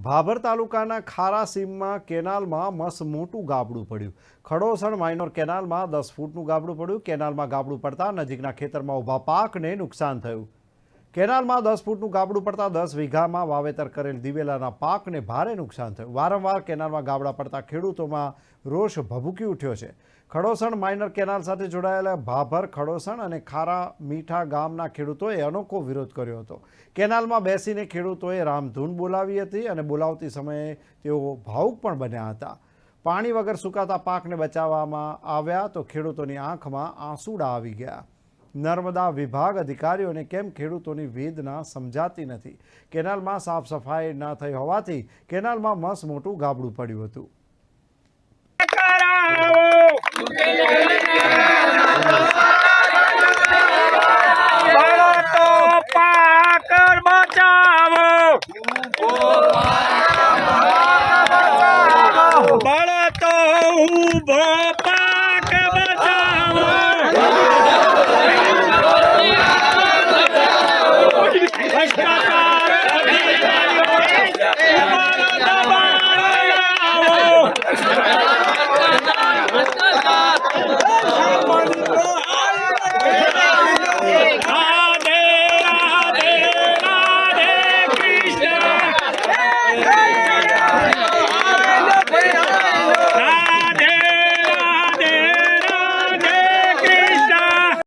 ભાભર તાલુકાના ખારા સીમમાં કેનાલમાં મસ્ત મોટું ગાબડું પડ્યું। ખડોસણ માઇનોર કેનાલમાં 10 ફૂટનું ગાબડું પડ્યું। કેનાલમાં ગાબડું પડતા નજીકના ખેતરમાં ઊભા પાકને નુકસાન થયું। કેનાલમાં 10 ફૂટનું ગાબડું પડતા 10 વીઘામાં વાવેતર કરેલ દિવેલાના પાકને ભારે નુકસાન થયું। વારંવાર કેનાલમાં ગાબડા પડતા ખેડૂતોમાં રોષ ભભૂકી ઉઠ્યો છે। ખડોસણ માઇનર કેનાલ સાથે જોડાયેલા ભાભર, ખડોસણ અને ખારા મીઠા ગામના ખેડૂતોએ અનોખો વિરોધ કર્યો હતો। કેનાલમાં બેસીને ખેડૂતોએ રામધૂન બોલાવી હતી અને બોલાવતી સમયે તેઓ ભાવુક પણ બન્યા હતા। પાણી વગર સુકાતા પાકને બચાવવામાં આવ્યા તો ખેડૂતોની આંખમાં આંસુડા આવી ગયા। નર્મદા વિભાગ અધિકારીઓને કેમ ખેડૂતોની વેદના સમજાતી નથી? કેનાલમાં સાફ સફાઈ ન થઈ હોવાથી કેનાલમાં મસ્ત મોટું ગાબડું પડ્યું હતું।